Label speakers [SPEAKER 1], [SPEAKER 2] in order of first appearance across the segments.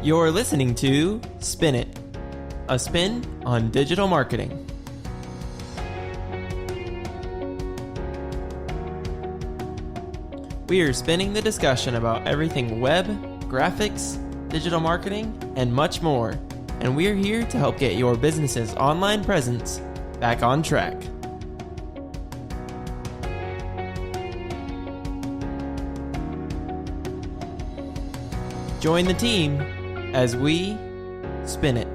[SPEAKER 1] You're listening to Spin It, a spin on digital marketing. We are spinning the discussion about everything web, graphics, digital marketing, and much more. And we're here to help get your business's online presence back on track. Join the team as we spin it.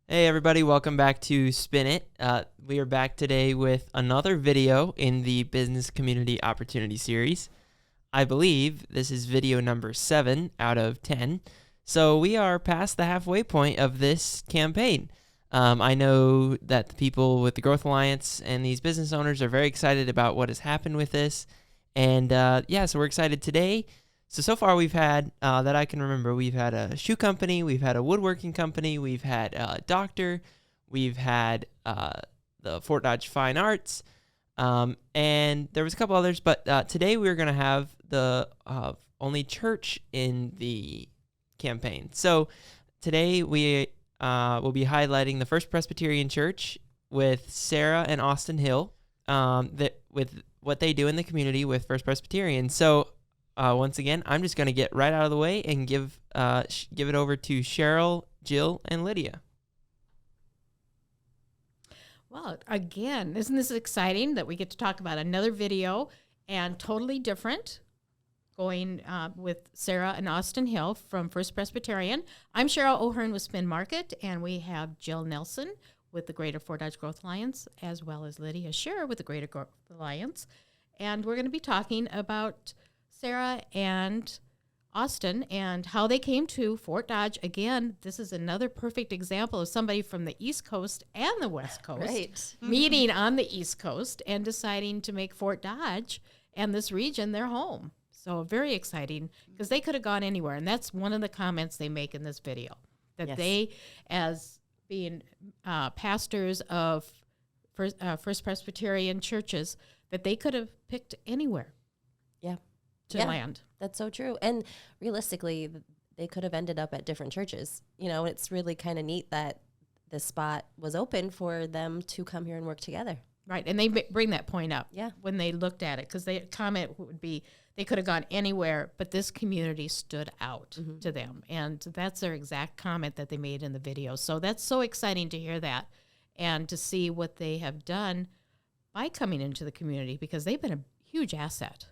[SPEAKER 1] Hey everybody, welcome back to Spin It. We are back today with another video in the Business Community Opportunity Series. I believe this is video number 7 out of 10. So we are past the halfway point of this campaign. I know that the people with the Growth Alliance and these business owners are very excited about what has happened with this. And so we're excited today. So far we've had, that I can remember, we've had a shoe company, we've had a woodworking company, we've had a doctor, we've had the Fort Dodge Fine Arts, and there was a couple others, but today we're going to have the only church in the campaign. So today we will be highlighting the First Presbyterian Church with Sarah and Austin Hill, with what they do in the community with First Presbyterian. So once again, I'm just going to get right out of the way and give it over to Cheryl, Jill, and Lydia.
[SPEAKER 2] Well, again, isn't this exciting that we get to talk about another video and totally different, going with Sarah and Austin Hill from First Presbyterian. I'm Cheryl O'Hearn with Spin Market, and we have Jill Nelson with the Greater Fort Dodge Growth Alliance, as well as Lydia Schuur with the Greater Growth Alliance. And we're going to be talking about Sarah and Austin and how they came to Fort Dodge. Again, this is another perfect example of somebody from the East Coast and the West Coast meeting on the East Coast and deciding to make Fort Dodge and this region their home. So very exciting, because they could have gone anywhere. And that's one of the comments they make in this video, that they, as being pastors of First Presbyterian churches, that they could have picked anywhere to land.
[SPEAKER 3] That's so true. And realistically, they could have ended up at different churches. You know, it's really kind of neat that the spot was open for them to come here and work together.
[SPEAKER 2] Right, and they bring that point up when they looked at it, because the comment would be they could have gone anywhere, but this community stood out to them. And that's their exact comment that they made in the video. So that's so exciting to hear that and to see what they have done by coming into the community, because they've been a huge asset.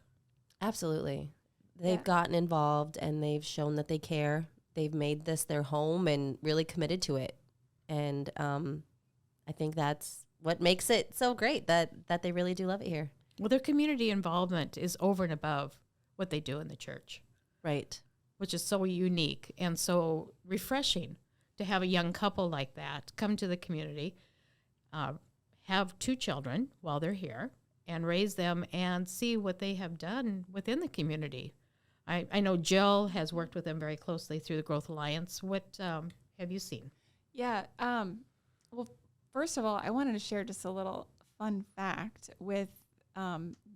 [SPEAKER 3] Absolutely. They've gotten involved and they've shown that they care. They've made this their home and really committed to it. And I think that's what makes it so great, that they really do love it here.
[SPEAKER 2] Well, their community involvement is over and above what they do in the church.
[SPEAKER 3] Right.
[SPEAKER 2] Which is so unique and so refreshing to have a young couple like that come to the community, have 2 children while they're here, and raise them and see what they have done within the community. I know Jill has worked with them very closely through the Growth Alliance. What have you seen?
[SPEAKER 4] Yeah. Well, first of all, I wanted to share just a little fun fact with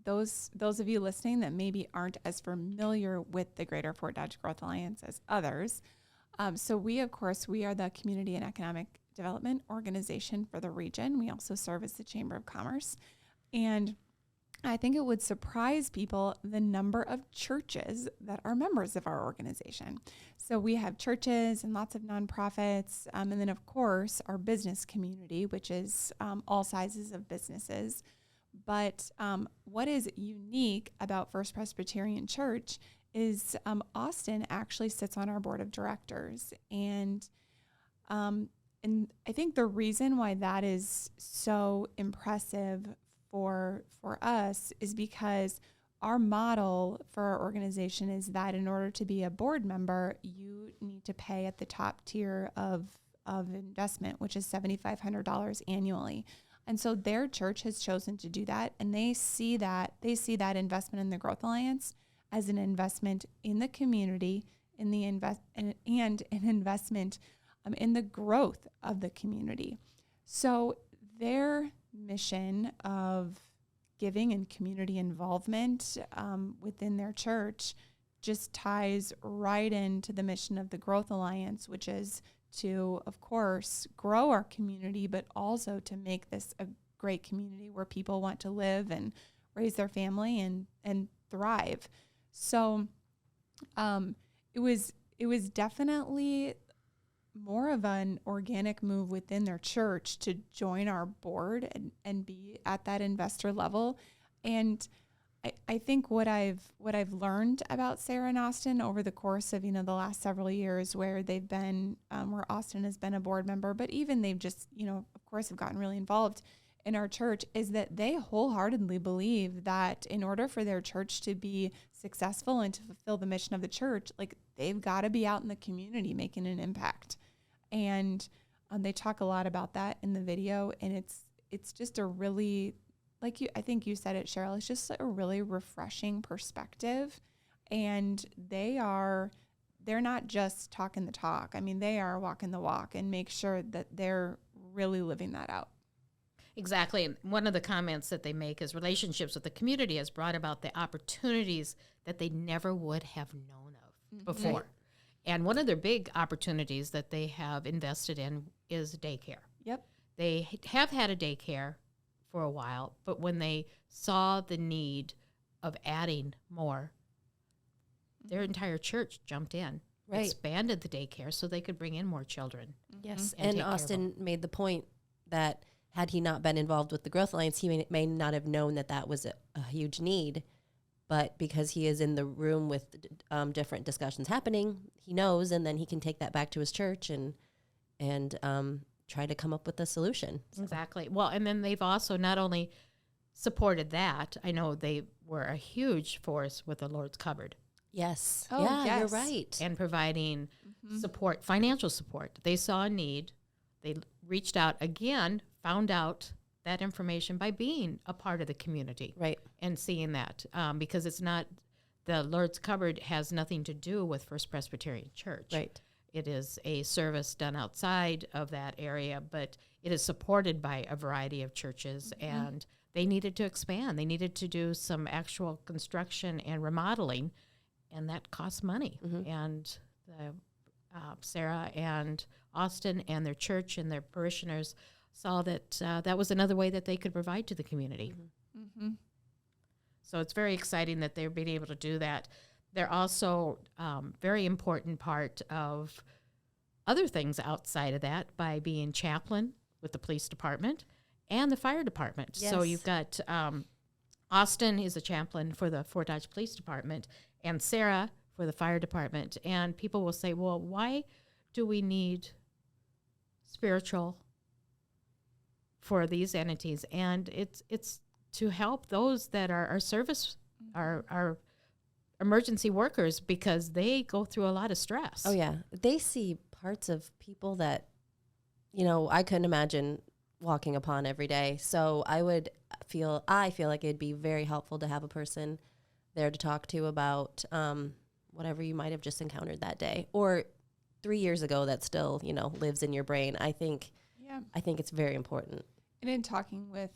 [SPEAKER 4] those of you listening that maybe aren't as familiar with the Greater Fort Dodge Growth Alliance as others. So we are the Community and Economic Development Organization for the region. We also serve as the Chamber of Commerce. And I think it would surprise people the number of churches that are members of our organization. So we have churches and lots of nonprofits, and then of course our business community, which is all sizes of businesses. But what is unique about First Presbyterian Church is Austin actually sits on our board of directors. And I think the reason why that is so impressive for us is because our model for our organization is that in order to be a board member, you need to pay at the top tier of investment, which is $7,500 annually. And so their church has chosen to do that, and they see that investment in the Growth Alliance as an investment in the community, and an investment in the growth of the community. So their mission of giving and community involvement within their church just ties right into the mission of the Growth Alliance, which is to, of course, grow our community, but also to make this a great community where people want to live and raise their family and thrive. So it was definitely more of an organic move within their church to join our board and be at that investor level. And I think what I've learned about Sarah and Austin over the course of, the last several years where they've been, where Austin has been a board member, but even they've just, of course, have gotten really involved in our church, is that they wholeheartedly believe that in order for their church to be successful and to fulfill the mission of the church, like, they've got to be out in the community making an impact. And they talk a lot about that in the video, and it's just a really, I think you said it, Cheryl, it's just a really refreshing perspective. And they're not just talking the talk. I mean, they are walking the walk and make sure that they're really living that out.
[SPEAKER 2] Exactly. And one of the comments that they make is relationships with the community has brought about the opportunities that they never would have known of before. Right. And one of their big opportunities that they have invested in is daycare. Yep. They have had a daycare for a while, but when they saw the need of adding more, their entire church jumped in, expanded the daycare so they could bring in more children.
[SPEAKER 3] Yes, and Austin made the point that had he not been involved with the Growth Alliance, he may not have known that was a huge need. But because he is in the room with different discussions happening, he knows, and then he can take that back to his church and try to come up with a solution.
[SPEAKER 2] So. Exactly. Well, and then they've also not only supported that, I know they were a huge force with the Lord's Cupboard.
[SPEAKER 3] Yes. Oh, yeah, yes. You're right.
[SPEAKER 2] And providing support, financial support. They saw a need. They reached out again, found out that information by being a part of the community. Right. And seeing that. Because it's not, the Lord's Cupboard has nothing to do with First Presbyterian Church. Right. It is a service done outside of that area, but it is supported by a variety of churches, and they needed to expand. They needed to do some actual construction and remodeling, and that costs money. And Sarah and Austin and their church and their parishioners saw that that was another way that they could provide to the community. So it's very exciting that they're being able to do that. They're also very important part of other things outside of that by being chaplain with the police department and the fire department. Yes. So you've got Austin is a chaplain for the Fort Dodge Police Department and Sarah for the fire department. And people will say, well, why do we need spiritual for these entities? And it's to help those that are our service, our emergency workers, because they go through a lot of stress.
[SPEAKER 3] Oh, yeah. They see parts of people that, I couldn't imagine walking upon every day. So I feel like it'd be very helpful to have a person there to talk to about whatever you might have just encountered that day or 3 years ago that still, lives in your brain. I think it's very important.
[SPEAKER 4] And in talking with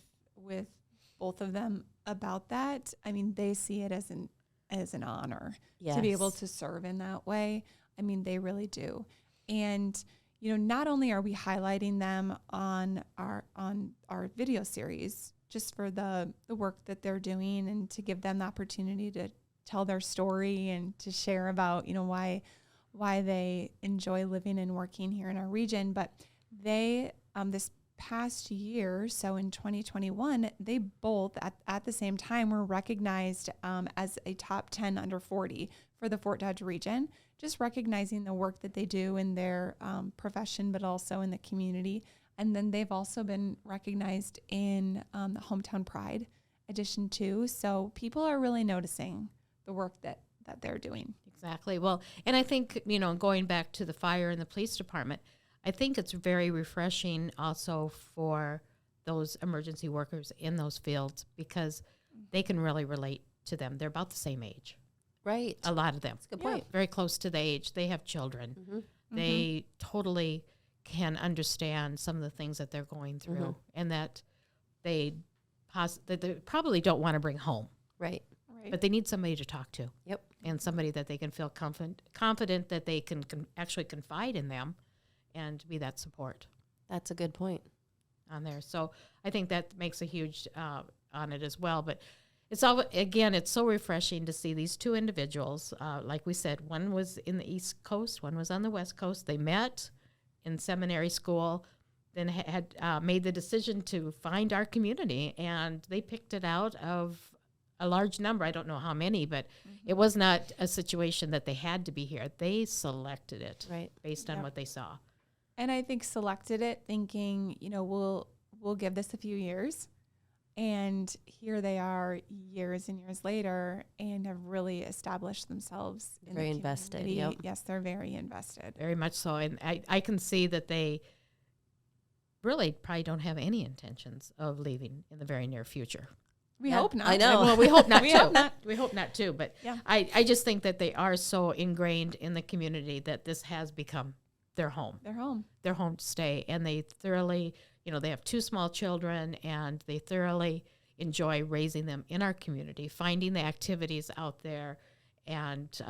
[SPEAKER 4] both of them about that, I mean, they see it as an honor to be able to serve in that way. I mean, they really do. And, not only are we highlighting them on our video series just for the work that they're doing and to give them the opportunity to tell their story and to share about, why they enjoy living and working here in our region, but they, this past year, so in 2021, they both at the same time were recognized as a top 10 under 40 for the Fort Dodge region, just recognizing the work that they do in their profession, but also in the community. And then they've also been recognized in the Hometown Pride edition too. So people are really noticing the work that they're doing.
[SPEAKER 2] Exactly. Well, and I think, going back to the fire and the police department, I think it's very refreshing also for those emergency workers in those fields because they can really relate to them. They're about the same age.
[SPEAKER 3] Right.
[SPEAKER 2] A lot of them.
[SPEAKER 3] That's a good point.
[SPEAKER 2] Very close to the age. They have children. They totally can understand some of the things that they're going through and that they that they probably don't want to bring home,
[SPEAKER 3] Right.
[SPEAKER 4] Right.
[SPEAKER 2] but they need somebody to talk to.
[SPEAKER 3] Yep.
[SPEAKER 2] And somebody that they can feel confident that they can actually confide in them and be that support
[SPEAKER 3] That's a good point.
[SPEAKER 2] on there. So I think that makes a huge on it as well. But it's all, again, it's so refreshing to see these two individuals. Like we said, one was in the East Coast, one was on the West Coast. They met in seminary school, then had made the decision to find our community, and they picked it out of a large number. I don't know how many, but it was not a situation that they had to be here. They selected it
[SPEAKER 3] Right.
[SPEAKER 2] based on
[SPEAKER 4] Yep.
[SPEAKER 2] what they saw.
[SPEAKER 4] And I think selected it thinking, we'll give this a few years. And here they are years and years later and have really established themselves in
[SPEAKER 3] Very
[SPEAKER 4] the
[SPEAKER 3] invested,
[SPEAKER 4] community.
[SPEAKER 3] yep.
[SPEAKER 4] Yes, they're very invested.
[SPEAKER 2] Very much so. And I can see that they really probably don't have any intentions of leaving in the very near future.
[SPEAKER 4] We
[SPEAKER 3] Yeah,
[SPEAKER 4] hope not.
[SPEAKER 3] I know.
[SPEAKER 2] Well, we hope not
[SPEAKER 4] We
[SPEAKER 2] too.
[SPEAKER 4] hope not.
[SPEAKER 2] We hope not too. But
[SPEAKER 4] Yeah.
[SPEAKER 2] I just think that they are so ingrained in the community that this has become their home.
[SPEAKER 4] They're home.
[SPEAKER 2] Their home to stay. And they thoroughly, they have 2 small children, and they thoroughly enjoy raising them in our community, finding the activities out there, and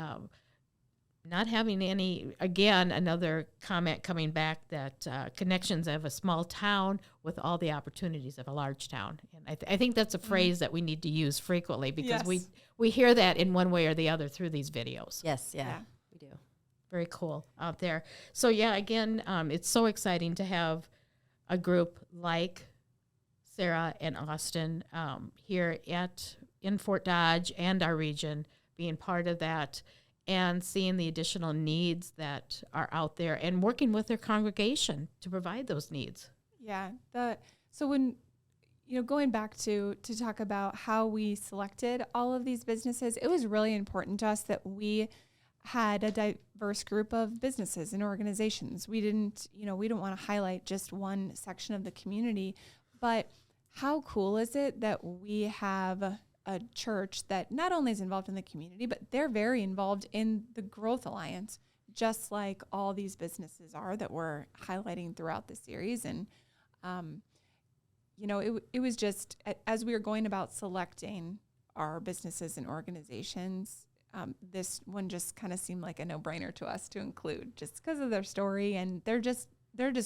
[SPEAKER 2] not having any, again, another comment coming back that connections of a small town with all the opportunities of a large town. And I think that's a phrase that we need to use frequently, because
[SPEAKER 4] Yes.
[SPEAKER 2] we hear that in one way or the other through these videos.
[SPEAKER 3] Yes. Yeah.
[SPEAKER 4] Yeah.
[SPEAKER 3] We do.
[SPEAKER 2] Very cool out there. So yeah, again, it's so exciting to have a group like Sarah and Austin here in Fort Dodge and our region, being part of that and seeing the additional needs that are out there and working with their congregation to provide those needs.
[SPEAKER 4] Yeah. So when, going back to talk about how we selected all of these businesses, it was really important to us that we had a diverse group of businesses and organizations. We didn't want to highlight just one section of the community, but how cool is it that we have a church that not only is involved in the community, but they're very involved in the Growth Alliance, just like all these businesses are that we're highlighting throughout the series. And, it was just, as we were going about selecting our businesses and organizations, this one just kind of seemed like a no-brainer to us to include, just because of their story, and they're just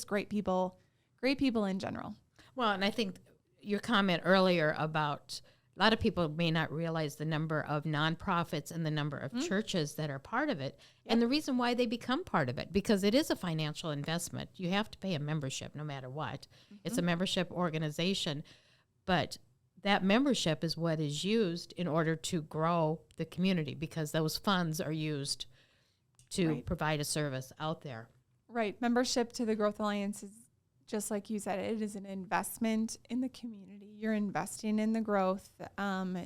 [SPEAKER 4] great people in general.
[SPEAKER 2] Well, and I think your comment earlier about a lot of people may not realize the number of nonprofits and the number of churches that are part of it, and the reason why they become part of it, because it is a financial investment. You have to pay a membership no matter what. It's a membership organization, but that membership is what is used in order to grow the community, because those funds are used to provide a service out there.
[SPEAKER 4] Right. Membership to the Growth Alliance is, just like you said, it is an investment in the community. You're investing in the growth,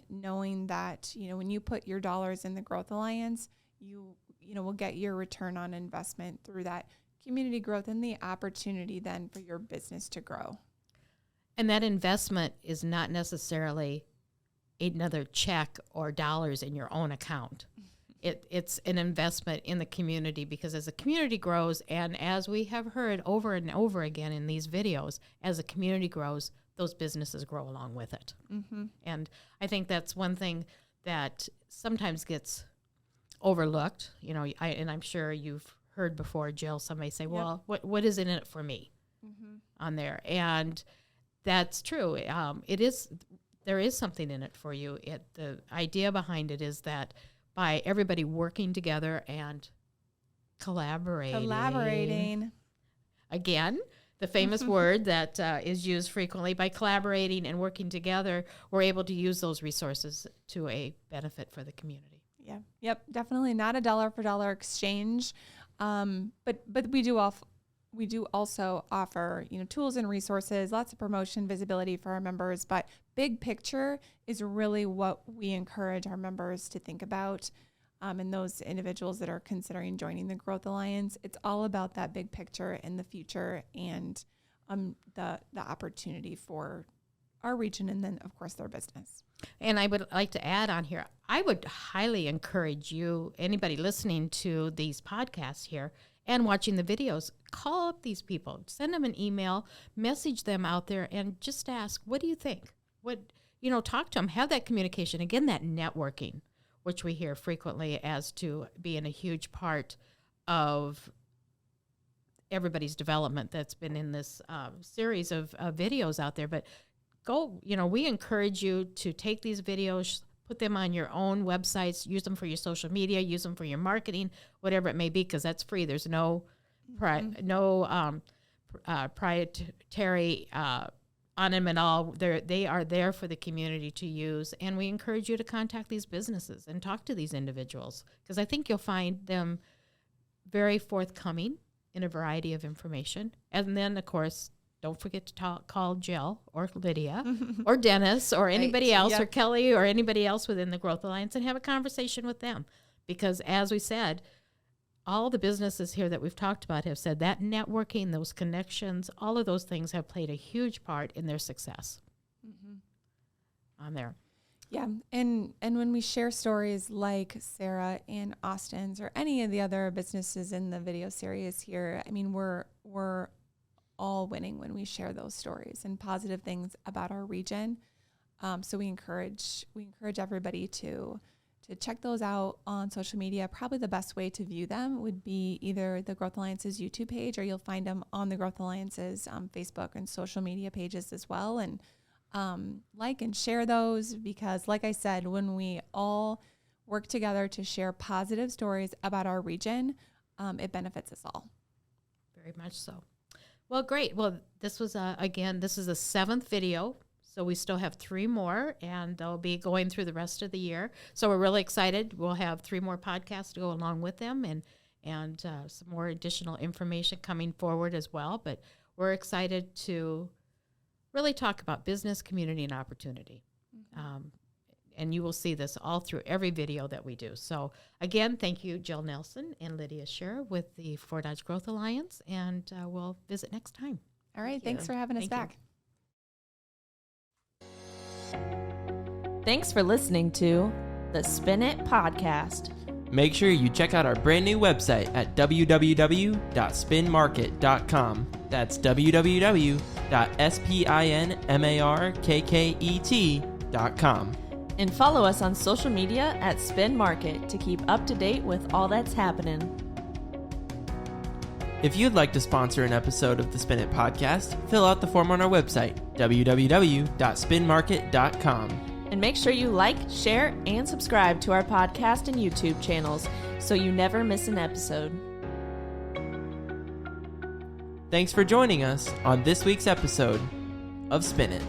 [SPEAKER 4] knowing that, when you put your dollars in the Growth Alliance, you will get your return on investment through that community growth and the opportunity then for your business to grow.
[SPEAKER 2] And that investment is not necessarily another check or dollars in your own account. It's an investment in the community, because as the community grows, and as we have heard over and over again in these videos, as the community grows, those businesses grow along with it.
[SPEAKER 4] Mm-hmm.
[SPEAKER 2] And I think that's one thing that sometimes gets overlooked. And I'm sure you've heard before, Jill, somebody say, well, what is in it for me on there? And that's true. There is something in it for you. The idea behind it is that by everybody working together and collaborating. Again, the famous word that is used frequently, by collaborating and working together, we're able to use those resources to a benefit for the community.
[SPEAKER 4] Yeah. Yep. Definitely not a dollar for dollar exchange. But we do also offer, tools and resources, lots of promotion, visibility for our members, but big picture is really what we encourage our members to think about. And those individuals that are considering joining the Growth Alliance, it's all about that big picture and the future, and the opportunity for our region, and then of course their business.
[SPEAKER 2] And I would like to add on here, I would highly encourage you, anybody listening to these podcasts here and watching the videos, call up these people, send them an email, message them out there, and just ask, what do you think? talk to them, have that communication. Again, that networking, which we hear frequently as to being a huge part of everybody's development that's been in this series of videos out there. But we encourage you to take these videos, put them on your own websites, use them for your social media, use them for your marketing, whatever it may be, because that's free. There's no proprietary on them at all. They are there for the community to use, and we encourage you to contact these businesses and talk to these individuals, because I think you'll find them very forthcoming in a variety of information. And then, of course, don't forget to call Jill or Lydia or Dennis or anybody else or Kelly or anybody else within the Growth Alliance and have a conversation with them. Because as we said, all the businesses here that we've talked about have said that networking, those connections, all of those things have played a huge part in their success on there.
[SPEAKER 4] Yeah, and when we share stories like Sarah and Austin's or any of the other businesses in the video series here, I mean, we're all winning when we share those stories and positive things about our region. So we encourage everybody to check those out on social media. Probably the best way to view them would be either the Growth Alliance's YouTube page, or you'll find them on the Growth Alliance's Facebook and social media pages as well. And like and share those, because like I said, when we all work together to share positive stories about our region, it benefits us all.
[SPEAKER 2] Very much so. Well, great. Well, this was, this is the 7th video, so we still have 3 more, and they'll be going through the rest of the year. So we're really excited. We'll have 3 more podcasts to go along with them, and some more additional information coming forward as well. But we're excited to really talk about business, community, and opportunity. And you will see this all through every video that we do. So again, thank you, Jill Nelson and Lydia Schuur with the Fort Dodge Growth Alliance, and we'll visit next time.
[SPEAKER 4] All right, thanks for having us back.
[SPEAKER 5] Thanks for listening to the Spin It Podcast.
[SPEAKER 1] Make sure you check out our brand new website at www.spinmarket.com. That's www.spinmarket.com.
[SPEAKER 5] And follow us on social media at Spin Market to keep up to date with all that's happening.
[SPEAKER 1] If you'd like to sponsor an episode of the Spin It Podcast, fill out the form on our website, www.spinmarket.com.
[SPEAKER 5] And make sure you like, share, and subscribe to our podcast and YouTube channels so you never miss an episode.
[SPEAKER 1] Thanks for joining us on this week's episode of Spin It.